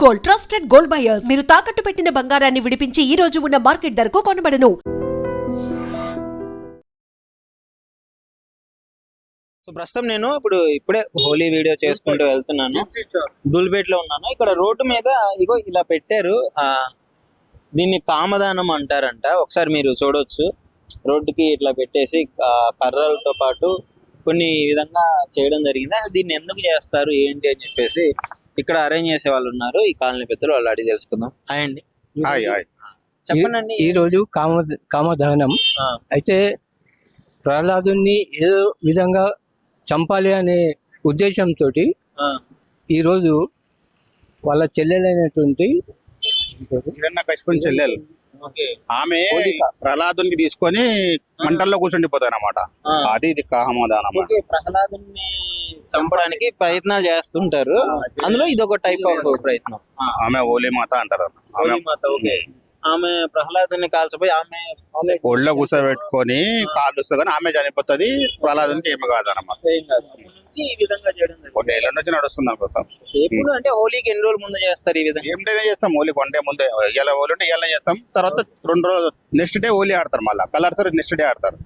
Gold, trusted gold buyers. మీరు తాకట్టు పెట్టిన బంగారాన్ని విడిపించి ఈ రోజు ఉన్న మార్కెట్ ధరకు కొనబడను. సో ప్రస్తుతం నేను ఇప్పుడే హోలీ వీడియో చేసుకుంటూ వెళ్తున్నాను. దుల్బేట్లో ఉన్నాను. ఇక్కడ రోడ్డు మీద ఇగో ఇలా పెట్టారు. దీన్ని కామదానం అంటారంట. ఒకసారి మీరు చూడొచ్చు. రోడ్డుకి ఇట్లా పెట్టేసి కర్రలతో పాటు కొన్ని విధంగా చేయడం జరిగింది. దీన్ని ఎందుకు చేస్తారు ఏంటి అని చెప్పేసి ఇక్కడ అరేంజ్ చేసే వాళ్ళు ఉన్నారు. ఈ కాలనీ పెద్దలు వాళ్ళు అడిగి తెలుసుకుందాం. హాయ్ అండి, చెప్పండి. ఈ రోజు కామదహనం అయితే ప్రహ్లాదుని ఏదో విధంగా చంపాలి అనే ఉద్దేశంతో ఈరోజు వాళ్ళ చెల్లెలైనటువంటి హిరణ్యకశిపుని చెల్లెలు ఆమె ప్రహ్లాదుని తీసుకొని మంటల్లో కూర్చుండిపోతాయి అన్నమాట. అది ఇది కామదానం. ప్రహ్లాదుని చంపడానికి ప్రయత్నాలు చేస్తుంటారు. అందులో ఇది ఒక టైప్ ఆఫ్ ప్రయత్నం. ఆమె హోలీ మాత అంటారు. ఆమె ప్రహ్లాదుని కాల్చిపోయి ఆమె ఒళ్ళో కూర్చోబెట్టుకొని కాలుస్తే కానీ ఆమె చనిపోతుంది. ప్రహ్లాదునికి ఏమి కాదన్నమాట. ఈ విధంగా చేయడం కొన్ని ఏళ్ళ నుంచి నడుస్తున్నాం కోసం. ఎప్పుడు అంటే హోలీకి ఎన్ని రోజులు ముందు చేస్తారు ఈ విధంగా? ఏమిటైనా చేస్తాం. హోలీ వన్ డే ముందే. ఇలా హోలీ ఉంటే ఇలా చేస్తాం. తర్వాత 2 రోజులు నెక్స్ట్ డే హోలీ ఆడతారు. మళ్ళీ కలర్స్ నెక్స్ట్ డే ఆడతారు.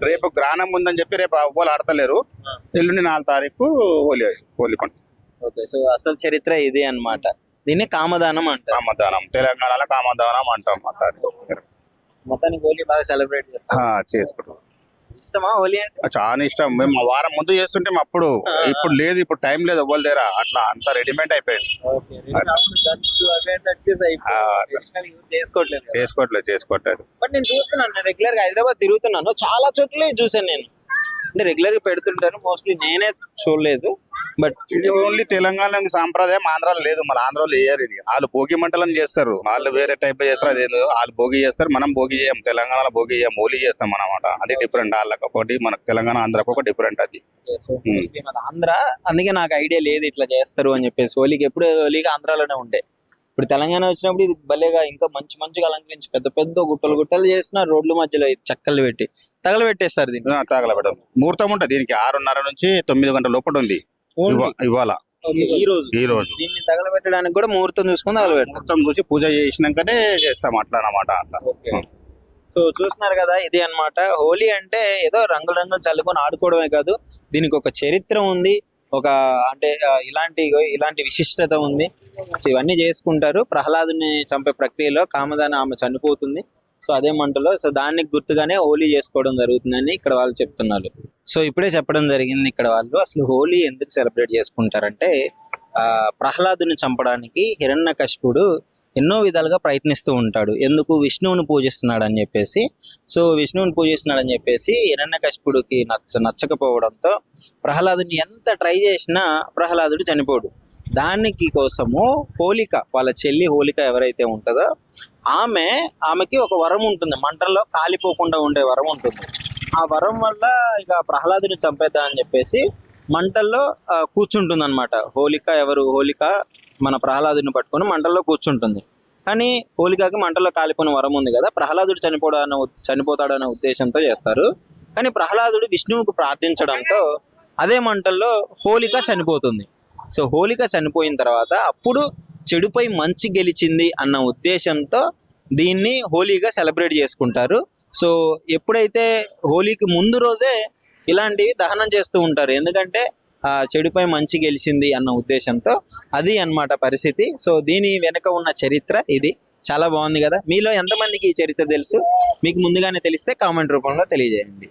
రేపు గ్రానం ఉందని చెప్పి రేపు హోలీ ఆడతలేరు. ఎల్లుండి 4 తారీఖు హోలీ పండుగ. ఓకే, సో అసలు చరిత్ర ఇది అన్నమాట. దీన్ని కామదానం అంటారు. కామదానం తెలంగాణలో కామదానం అంటాం. మొత్తానికి హోలీ బాగా సెలబ్రేట్ చేసుకుంటాం. ఇష్టమా హోలీ అంటే? చాలా ఇష్టం. మేము వారం ముందు చేస్తుంటే ఇప్పుడు లేదు. ఇప్పుడు టైం లేదు ఎవ్వరి దగ్గర. అట్లా అంత రెడీమేడ్ అయిపోయింది. చేసుకోవట్లేదు. బట్ నేను చూస్తున్నాను, రెగ్యులర్ గా హైదరాబాద్ తిరుగుతున్నాను. చాలా చోట్ల చూసాను నేను. అంటే రెగ్యులర్ గా పెడుతుంటారు. మోస్ట్లీ నేనే చూడలేదు. బట్ ఇది ఓన్లీ తెలంగాణ సాంప్రదాయం. ఆంధ్రాలో లేదు. మన ఆంధ్రాలో వేయరు. ఇది వాళ్ళు భోగి మంటలను చేస్తారు. వాళ్ళు వేరే టైప్ లో చేస్తారు. అదేదో వాళ్ళు భోగి చేస్తారు, మనం భోగి చేయం. తెలంగాణలో భోగి చేయం, హోలీ చేస్తాం అన్నమాట. అది డిఫరెంట్. వాళ్ళకి ఒకటి, మనకు తెలంగాణ ఆంధ్రాకి ఒక డిఫరెంట్. అది ఆంధ్ర, అందుకే నాకు ఐడియా లేదు ఇట్లా చేస్తారు అని చెప్పేసి. హోలీకి ఎప్పుడు హోలీకి ఆంధ్రాలోనే ఉండే. ఇప్పుడు తెలంగాణ వచ్చినప్పుడు ఇది భలేగా ఇంకా మంచిగా అలంకరించి పెద్ద పెద్ద గుట్టలు చేసిన రోడ్ల మధ్యలో చెక్కలు పెట్టి తగలబెట్టేస్తారు. దీన్ని తగలబెట్టడం ముహూర్తం ఉంటుంది. దీనికి 6:30 నుంచి 9 గంటల లోపల ఉంది ఇవాళ. ఈ రోజు దీన్ని తగలబెట్టడానికి కూడా ముహూర్తం చూసుకుని ముహూర్తం చూసి పూజ చేసినాకనే చేస్తాం. అట్లా అన్నమాట. అట్లా సో చూస్తున్నారు కదా, ఇది అన్నమాట హోలీ. అంటే ఏదో రంగులు చల్లుకొని ఆడుకోవడమే కాదు, దీనికి ఒక చరిత్ర ఉంది. అంటే ఇలాంటి విశిష్టత ఉంది. సో ఇవన్నీ చేసుకుంటారు. ప్రహ్లాదుని చంపే ప్రక్రియలో కామదాని ఆమె చనిపోతుంది. సో అదే మంటలో, సో దానికి గుర్తుగానే హోలీ చేసుకోవడం జరుగుతుందని ఇక్కడ వాళ్ళు చెప్తున్నారు. సో ఇప్పుడే చెప్పడం జరిగింది ఇక్కడ వాళ్ళు. అసలు హోలీ ఎందుకు సెలబ్రేట్ చేసుకుంటారంటే, ప్రహ్లాదుని చంపడానికి హిరణ్యకశిపుడు ఎన్నో విధాలుగా ప్రయత్నిస్తూ ఉంటాడు. ఎందుకు? విష్ణువుని పూజిస్తున్నాడు అని చెప్పేసి. సో విష్ణువుని పూజిస్తున్నాడు అని చెప్పేసి హిరణ్యకశిపుడికి నచ్చకపోవడంతో ప్రహ్లాదుని ఎంత ట్రై చేసినా ప్రహ్లాదుడు చనిపోడు. దానికి కోసము హోలిక, వాళ్ళ చెల్లి హోలిక ఎవరైతే ఉంటుందో ఆమెకి ఒక వరం ఉంటుంది. మంటల్లో కాలిపోకుండా ఉండే వరం ఉంటుంది. ఆ వరం వల్ల ఇక ప్రహ్లాదుని చంపేద్దాం అని చెప్పేసి మంటల్లో కూర్చుంటుంది అనమాట. హోలిక మన ప్రహ్లాదుని పట్టుకొని మంటల్లో కూర్చుంటుంది. కానీ హోలికకి మంటల్లో కాలిపోయిన వరం ఉంది కదా, ప్రహ్లాదుడు చనిపోతాడనే ఉద్దేశంతో చేస్తారు. కానీ ప్రహ్లాదుడు విష్ణువుకు ప్రార్థించడంతో అదే మంటల్లో హోలిక చనిపోతుంది. సో హోలిక చనిపోయిన తర్వాత అప్పుడు చెడుపై మంచి గెలిచింది అన్న ఉద్దేశంతో దీన్ని హోలీగా సెలబ్రేట్ చేసుకుంటారు. సో ఎప్పుడైతే హోలీకి ముందు రోజే ఇలాంటివి దహనం చేస్తూ ఉంటారు. ఎందుకంటే చెడుపై మంచి గెలిచింది అన్న ఉద్దేశంతో. అది అన్నమాట పరిస్థితి. సో దీని వెనుక ఉన్న చరిత్ర ఇది. చాలా బాగుంది కదా. మీలో ఎంతమందికి ఈ చరిత్ర తెలుసు? మీకు ముందుగానే తెలిస్తే కామెంట్ రూపంలో తెలియజేయండి.